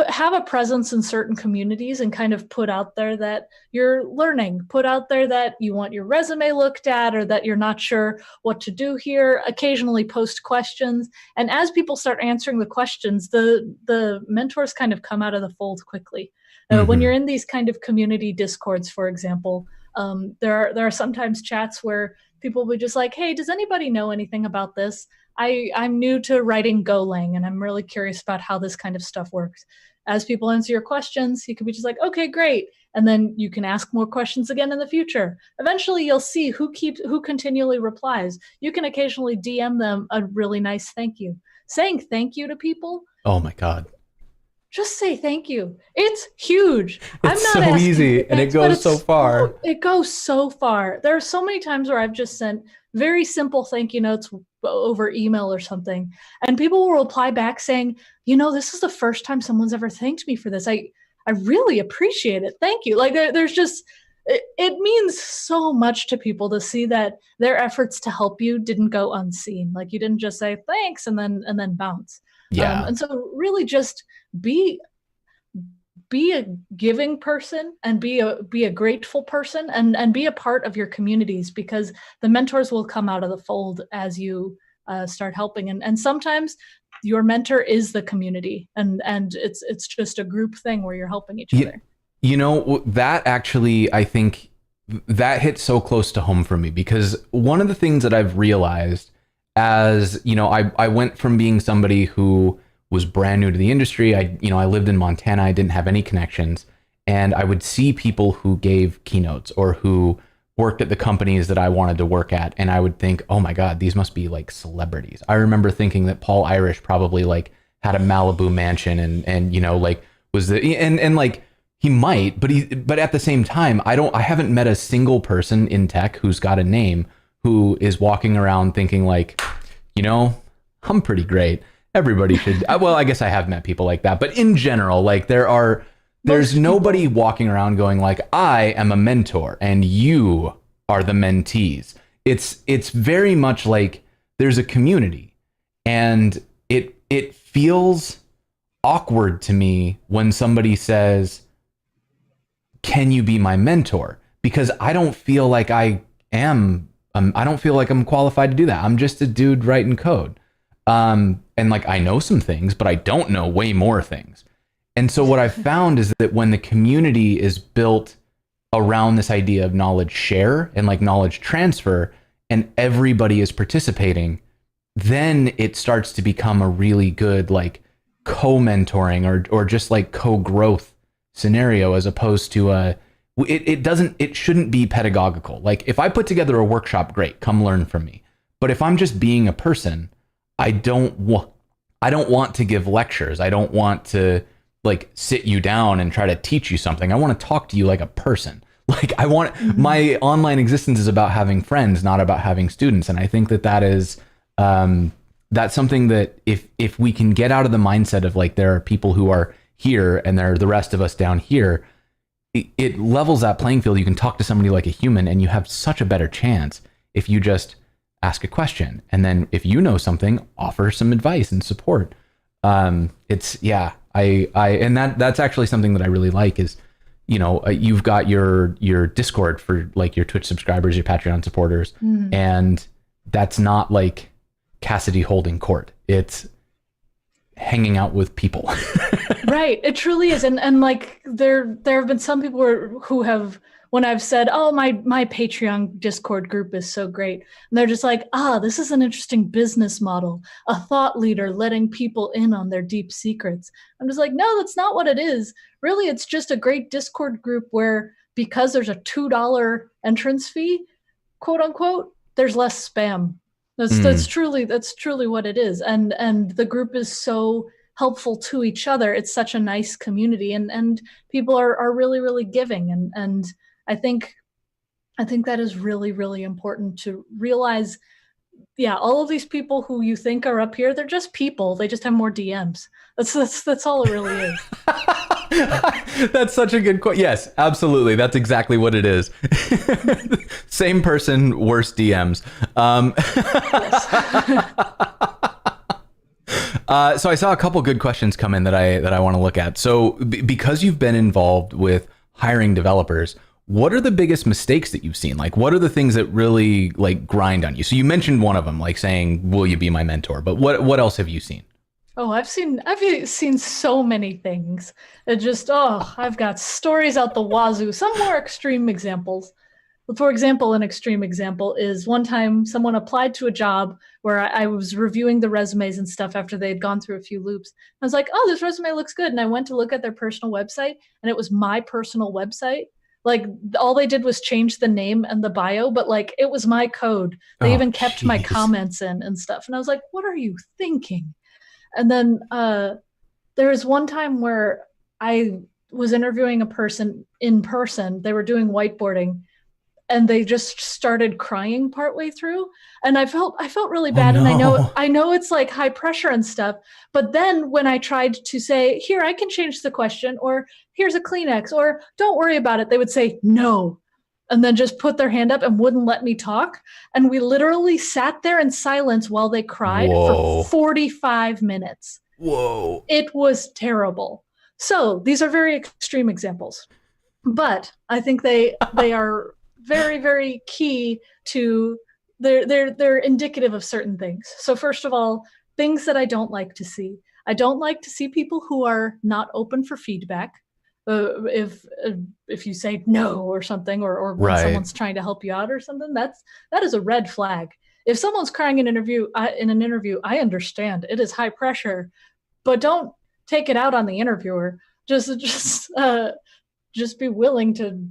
have a presence in certain communities and kind of put out there that you're learning, put out there that you want your resume looked at, or that you're not sure what to do here. Occasionally post questions. And as people start answering the questions, the mentors kind of come out of the fold quickly. When you're in these kind of community discords, for example, there are sometimes chats where people will be just like, hey, does anybody know anything about this? I'm new to writing Golang, and I'm really curious about how this kind of stuff works. As people answer your questions, you can be just like, okay, great. And then you can ask more questions again in the future. Eventually, you'll see who continually replies. You can occasionally DM them a really nice thank you. Saying thank you to people. Oh my God. Just say thank you. It's huge. It's so easy, and it goes so far. It goes so far. There are so many times where I've just sent very simple thank you notes over email or something, and people will reply back saying, this is the first time someone's ever thanked me for this. I really appreciate it. Thank you. Like there's just, it means so much to people to see that their efforts to help you didn't go unseen. Like you didn't just say thanks and then bounce. Yeah. And so really just be a giving person, and be a grateful person, and be a part of your communities, because the mentors will come out of the fold as you start helping. And sometimes your mentor is the community, and it's just a group thing where you're helping each other. That actually, I think that hits so close to home for me, because one of the things that I've realized as, I went from being somebody who was brand new to the industry. I lived in Montana. I didn't have any connections, and I would see people who gave keynotes or who worked at the companies that I wanted to work at, and I would think, oh my God, these must be like celebrities. I remember thinking that Paul Irish probably like had a Malibu mansion and was like he might, but at the same time, I haven't met a single person in tech who's got a name who is walking around thinking like, I'm pretty great. Everybody should. Well, I guess I have met people like that, but in general, like there's nobody walking around going like, I am a mentor and you are the mentees. It's very much like there's a community, and it feels awkward to me when somebody says, can you be my mentor? Because I don't feel like I am, I don't feel like I'm qualified to do that. I'm just a dude writing code. And like, I know some things, but I don't know way more things. And so what I've found is that when the community is built around this idea of knowledge share and like knowledge transfer, and everybody is participating, then it starts to become a really good like co-mentoring or just like co-growth scenario, as opposed to it shouldn't be pedagogical. Like if I put together a workshop, great, come learn from me. But if I'm just being a person, I don't want to give lectures. I don't want to like sit you down and try to teach you something. I want to talk to you like a person. Like I want my online existence is about having friends, not about having students. And I think that is that's something that if we can get out of the mindset of like there are people who are here and there are the rest of us down here, it levels that playing field. You can talk to somebody like a human, and you have such a better chance if you just ask a question, and then if you know something, offer some advice and support. It's and that's actually something that I really like is, you know, you've got your Discord for like your Twitch subscribers, your Patreon supporters, and that's not like Cassidy holding court. It's hanging out with people. Right. It truly is. And like there have been some people who have, when I've said, oh, my Patreon Discord group is so great. And they're just like, this is an interesting business model, a thought leader letting people in on their deep secrets. I'm just like, no, that's not what it is. Really, it's just a great Discord group where, because there's a $2 entrance fee, quote unquote, there's less spam. That's truly what it is. And the group is so helpful to each other. It's such a nice community, and people are really, really giving. And I think that is really, really important to realize. Yeah, all of these people who you think are up here, they're just people. They just have more DMs. That's all it really is. That's such a good quote. Yes, absolutely. That's exactly what it is. Same person, worse DMs. So I saw a couple good questions come in that I want to look at. So because you've been involved with hiring developers, what are the biggest mistakes that you've seen? Like, what are the things that really like grind on you? So you mentioned one of them, like saying, "Will you be my mentor?" But what else have you seen? Oh, I've seen so many things. It just, I've got stories out the wazoo. Some more extreme examples. For example, an extreme example is one time someone applied to a job where I was reviewing the resumes and stuff after they had gone through a few loops. I was like, oh, this resume looks good. And I went to look at their personal website, and it was my personal website. Like, all they did was change the name and the bio, but like, it was my code. They even kept my comments in and stuff. And I was like, what are you thinking? And then there was one time where I was interviewing a person in person. They were doing whiteboarding, and they just started crying partway through. And I felt really bad. Oh, no. And I know it's like high pressure and stuff. But then when I tried to say, here, I can change the question, or here's a Kleenex, or don't worry about it, they would say no. And then just put their hand up and wouldn't let me talk. And we literally sat there in silence while they cried for 45 minutes. Whoa. It was terrible. So these are very extreme examples. But I think they are very, very key to, they're indicative of certain things. So first of all, things that I don't like to see. I don't like to see people who are not open for feedback. If you say no or something, or when someone's trying to help you out or something, that is a red flag. If someone's crying in an interview, I understand it is high pressure, but don't take it out on the interviewer. Just be willing to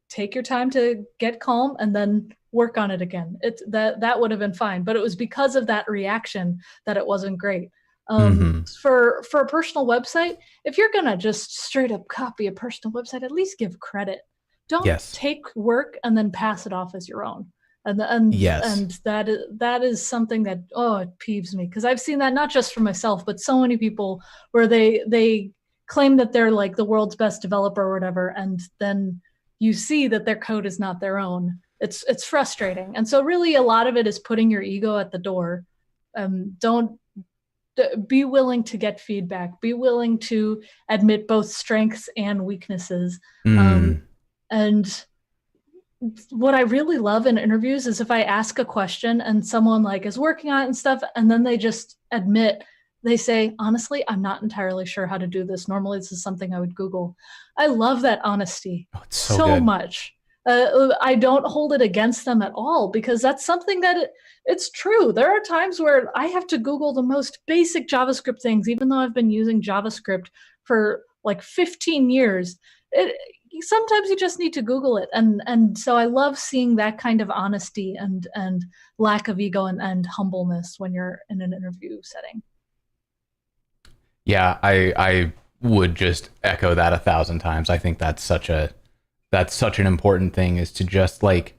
take your time to get calm and then work on it again. That would have been fine, but it was because of that reaction that it wasn't great. For a personal website, if you're gonna just straight up copy a personal website, at least give credit. Don't take work and then pass it off as your own. And that is something that it peeves me, because I've seen that not just for myself, but so many people where they claim that they're like the world's best developer or whatever, and then you see that their code is not their own. It's frustrating. And so really a lot of it is putting your ego at the door. Don't be willing to get feedback, be willing to admit both strengths and weaknesses. And what I really love in interviews is if I ask a question and someone like is working on it and stuff, and then they just admit, they say, honestly, I'm not entirely sure how to do this. Normally, this is something I would Google. I love that honesty it's so much. I don't hold it against them at all, because that's something that it's true. There are times where I have to Google the most basic JavaScript things, even though I've been using JavaScript for like 15 years. Sometimes you just need to Google it. And so I love seeing that kind of honesty and lack of ego and humbleness when you're in an interview setting. Yeah, I would just echo that 1,000 times. I think that's such an important thing, is to just like,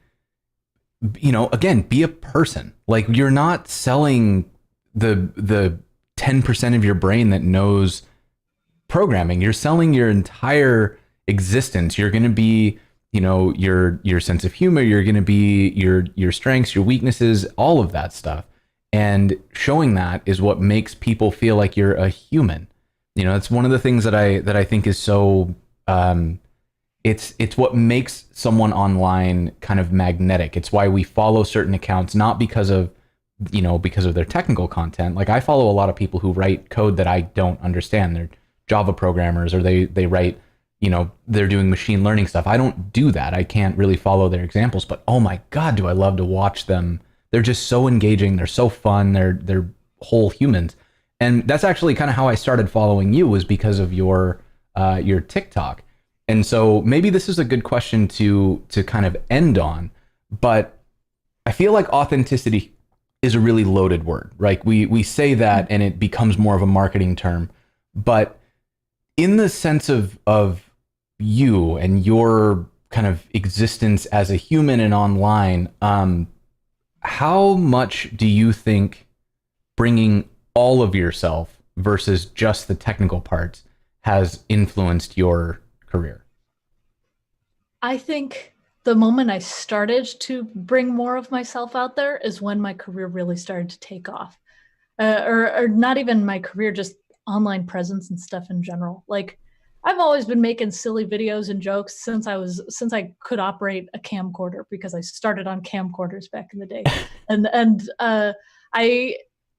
again, be a person. Like, you're not selling the 10% of your brain that knows programming. You're selling your entire existence. You're going to be, your sense of humor. You're going to be your strengths, your weaknesses, all of that stuff. And showing that is what makes people feel like you're a human. It's one of the things that I think is so, it's what makes someone online kind of magnetic. It's why we follow certain accounts, not because of their technical content. Like, I follow a lot of people who write code that I don't understand. They're Java programmers, or they write, they're doing machine learning stuff. I don't do that. I can't really follow their examples, but oh my God, do I love to watch them. They're just so engaging. They're so fun. They're whole humans. And that's actually kind of how I started following you, was because of your TikTok. And so maybe this is a good question to kind of end on, but I feel like authenticity is a really loaded word, right? We say that and it becomes more of a marketing term, but in the sense of you and your kind of existence as a human and online, how much do you think bringing all of yourself versus just the technical parts has influenced your career? I think the moment I started to bring more of myself out there is when my career really started to take off. Or not even my career, just online presence and stuff in general. Like, I've always been making silly videos and jokes since I could operate a camcorder, because I started on camcorders back in the day. And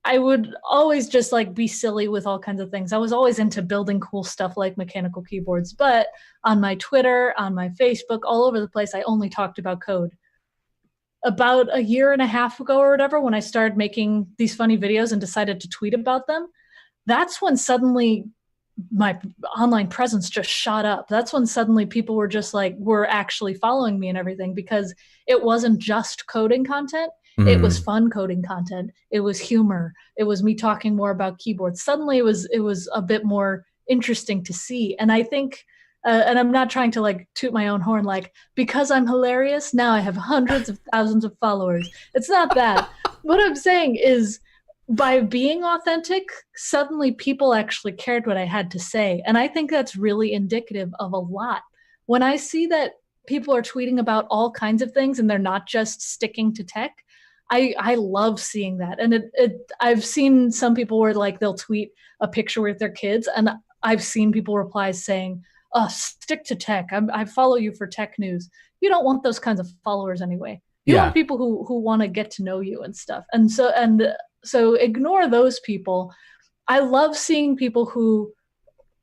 I would always just like be silly with all kinds of things. I was always into building cool stuff like mechanical keyboards, but on my Twitter, on my Facebook, all over the place, I only talked about code. About a year and a half ago or whatever, when I started making these funny videos and decided to tweet about them, that's when suddenly my online presence just shot up. That's when suddenly people were just like, were actually following me and everything, because it wasn't just coding content. It was fun coding content. It was humor. It was me talking more about keyboards. Suddenly it was a bit more interesting to see. And I think, and I'm not trying to like toot my own horn, like, because I'm hilarious, now I have hundreds of thousands of followers. It's not that. What I'm saying is, by being authentic, suddenly people actually cared what I had to say. And I think that's really indicative of a lot. When I see that people are tweeting about all kinds of things and they're not just sticking to tech, I love seeing that. And I've seen some people where like they'll tweet a picture with their kids, and I've seen people reply saying, "Oh, stick to tech. I follow you for tech news." You don't want those kinds of followers anyway. You want people who want to get to know you and stuff. And so ignore those people. I love seeing people who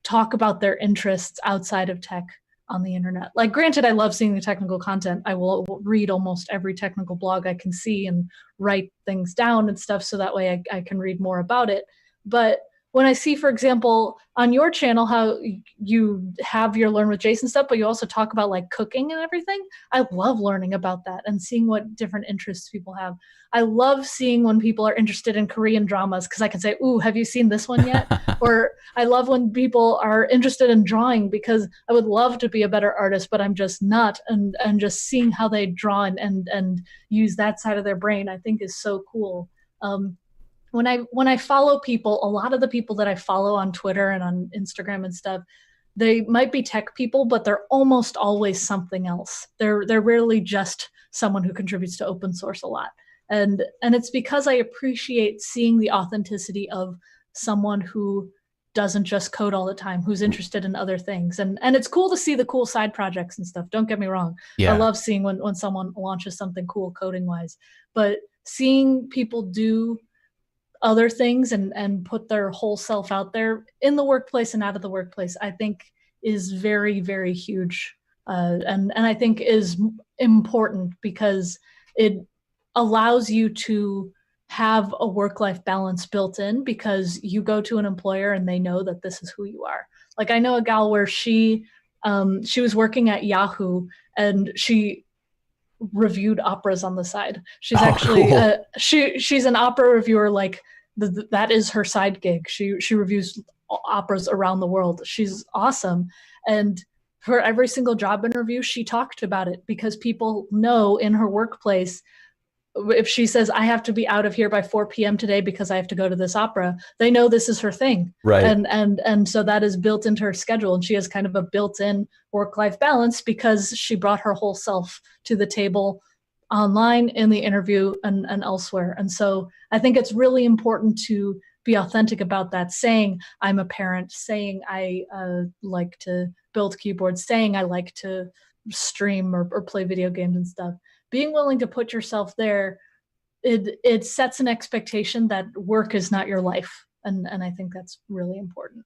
talk about their interests outside of tech on the internet. Like, granted, I love seeing the technical content. I will read almost every technical blog I can see and write things down and stuff, so that way I can read more about it. But when I see, for example, on your channel, how you have your Learn with Jason stuff, but you also talk about like cooking and everything, I love learning about that and seeing what different interests people have. I love seeing when people are interested in Korean dramas, because I can say, "Ooh, have you seen this one yet?" Or I love when people are interested in drawing, because I would love to be a better artist, but I'm just not. And just seeing how they draw and use that side of their brain, I think is so cool. When I follow people, a lot of the people that I follow on Twitter and on Instagram and stuff, they might be tech people, but they're almost always something else. They're rarely just someone who contributes to open source a lot. And it's because I appreciate seeing the authenticity of someone who doesn't just code all the time, who's interested in other things. And it's cool to see the cool side projects and stuff. Don't get me wrong. Yeah. I love seeing when someone launches something cool coding wise, but seeing people do other things and put their whole self out there in the workplace and out of the workplace, I think is very, very huge. And I think is important because it allows you to have a work-life balance built in, because you go to an employer and they know that this is who you are. Like, I know a gal where she was working at Yahoo and she reviewed operas on the side. She's actually cool. She's an opera reviewer. Like, that is her side gig. She reviews operas around the world. She's awesome. And for every single job interview, she talked about it, because people know in her workplace, if she says, I have to be out of here by 4 p.m. today because I have to go to this opera, they know this is her thing. Right. And so that is built into her schedule. And she has kind of a built-in work-life balance because she brought her whole self to the table online, in the interview, and elsewhere. And so I think it's really important to be authentic about that, saying I'm a parent, saying I like to build keyboards, saying I like to stream or play video games and stuff. Being willing to put yourself there, it sets an expectation that work is not your life. And I think that's really important.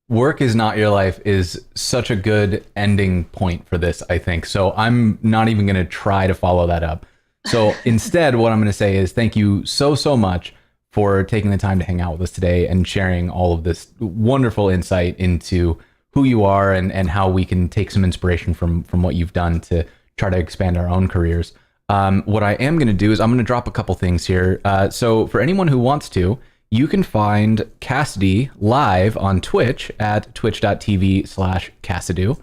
Work is not your life is such a good ending point for this, I think. So I'm not even going to try to follow that up. So instead, what I'm going to say is thank you so much for taking the time to hang out with us today and sharing all of this wonderful insight into who you are and how we can take some inspiration from what you've done to try to expand our own careers. What I am going to do is I'm going to drop a couple things here. So for anyone who wants to, you can find Cassidy live on Twitch at twitch.tv/Cassidy,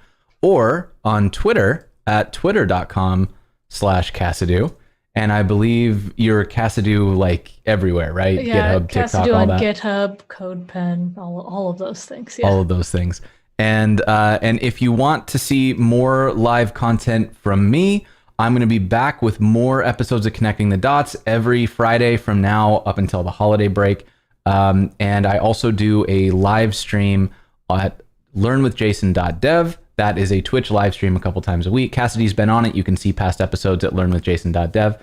or on Twitter at twitter.com/Cassidy. And I believe you're Cassidy like everywhere, right? Yeah, GitHub, TikTok, Cassidy all on that. GitHub, CodePen, all of those things. Yeah. All of those things. And if you want to see more live content from me, I'm going to be back with more episodes of Connecting the Dots every Friday from now up until the holiday break. And I also do a live stream at learnwithjason.dev. That is a Twitch live stream a couple times a week. Cassidy's been on it. You can see past episodes at learnwithjason.dev.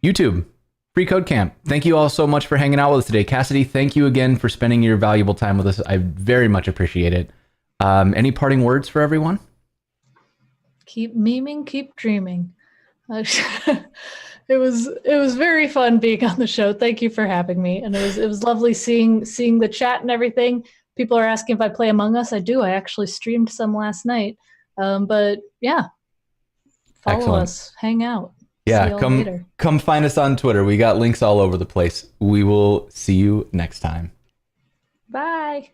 YouTube, Free Code Camp. Thank you all so much for hanging out with us today. Cassidy, thank you again for spending your valuable time with us. I very much appreciate it. Any parting words for everyone? Keep memeing, keep dreaming. It was very fun being on the show. Thank you for having me, and it was lovely seeing the chat and everything. People are asking if I play Among Us. I do. I actually streamed some last night. But yeah, follow Excellent. us, hang out. Yeah, come find us on Twitter. We got links all over the place. We will see you next time. Bye.